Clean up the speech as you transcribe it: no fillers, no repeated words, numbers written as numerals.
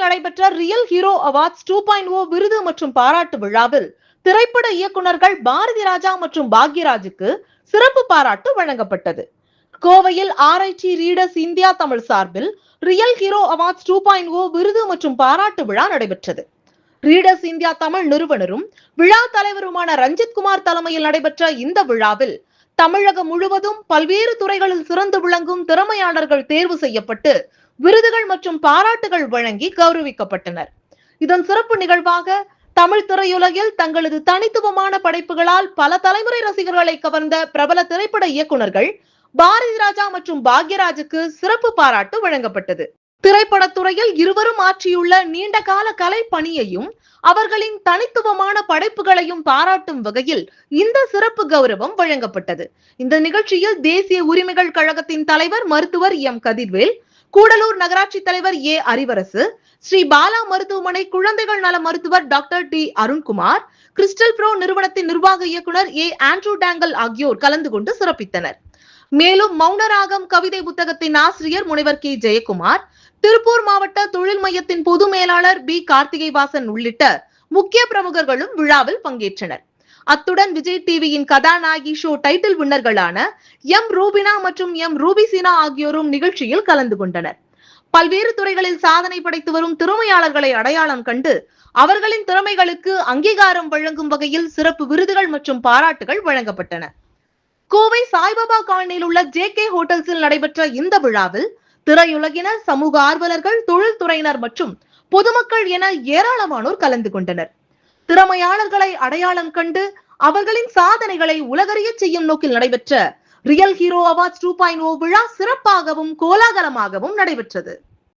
நடைபெற்ற real hero awards 2.0 விருது மற்றும் பாராட்டு விழாவில் திரைப்பட இயக்குநர்கள் பாரதி ராஜா மற்றும் பாக்யராஜுக்கு சிறப்பு பாராட்டு வழங்கப்பட்டது. கோவையில் ஆர்ஐடி ரீடர்ஸ் இந்தியா தமிழ் சார்பில் ரியல் ஹீரோ அவார்ட்ஸ் 2.0 விருது மற்றும் பாராட்டு விழா நடைபெற்றது. ரீடர்ஸ் இந்தியா தமிழ் நிறுவனரும் விழா தலைவருமான ரஞ்சித் குமார் தலைமையில் நடைபெற்ற இந்த விழாவில் தமிழகம் முழுவதும் பல்வேறு துறைகளில் சிறந்து விளங்கும் திறமையாளர்கள் தேர்வு செய்யப்பட்டு விருதுகள் மற்றும் பாராட்டுகள் வழங்கி கௌரவிக்கப்பட்டனர். இதன் சிறப்பு நிகழ்வாக தமிழ் திரையுலகில் தங்களது தனித்துவமான படைப்புகளால் பல தலைமுறை ரசிகர்களை கவர்ந்த பிரபல திரைப்பட இயக்குநர்கள் பாரதி ராஜா மற்றும் பாக்யராஜுக்கு சிறப்பு பாராட்டு வழங்கப்பட்டது. திரைப்படத்துறையில் இருவரும் ஆற்றியுள்ள நீண்ட கால கலை பணியையும் அவர்களின் தனித்துவமான படைப்புகளையும் பாராட்டும் வகையில் இந்த சிறப்பு கௌரவம் வழங்கப்பட்டது. இந்த நிகழ்ச்சியில் தேசிய உரிமைகள் கழகத்தின் தலைவர் மருத்துவர் எம் கதிர்வேல், கூடலூர் நகராட்சி தலைவர் ஏ அறிவரசு, ஸ்ரீ பாலா மருத்துவமனை குழந்தைகள் நல மருத்துவர் doctor D Arunkumar, crystal bro நிறுவனத்தின் நிர்வாக இயக்குனர் ஏ ஆண்ட்ரூ டேங்கல் ஆகியோர் கலந்து கொண்டு சிறப்பித்தனர். மேலும் மௌனராகம் கவிதை புத்தகத்தின் ஆசிரியர் முனைவர் கே ஜெயக்குமார், திருப்பூர் மாவட்ட தொழில் மையத்தின் பொது மேலாளர் பி கார்த்திகை வாசன் உள்ளிட்ட முக்கிய பிரமுகர்களும் விழாவில் பங்கேற்றனர். அத்துடன் விஜய் டிவியின் கதாநாயகி ஷோ டைட்டில் வின்னர்களான எம் ரூபினா மற்றும் எம் ரூபிசினா ஆகியோரும் நிகழ்ச்சியில் கலந்து கொண்டனர். பல்வேறு துறைகளில் சாதனை படைத்து வரும் திறமையாளர்களை அடையாளம் கண்டு அவர்களின் திறமைகளுக்கு அங்கீகாரம் வழங்கும் வகையில் சிறப்பு விருதுகள் மற்றும் பாராட்டுகள் வழங்கப்பட்டன. கோவை சாய்பாபா காலனியில் உள்ள JK ஹோட்டல்ஸில் நடைபெற்ற இந்த விழாவில் திரையுலகினர், சமூக ஆர்வலர்கள், தொழில்துறையினர் மற்றும் பொதுமக்கள் என ஏராளமானோர் கலந்து கொண்டனர். திறமையாளர்களை அடையாளம் கண்டு அவர்களின் சாதனைகளை உலகறிய செய்யும் நோக்கில் நடைபெற்ற ரியல் ஹீரோ அவார்ட்ஸ் 2.0 விழா சிறப்பாகவும் கோலாகலமாகவும் நடைபெற்றது.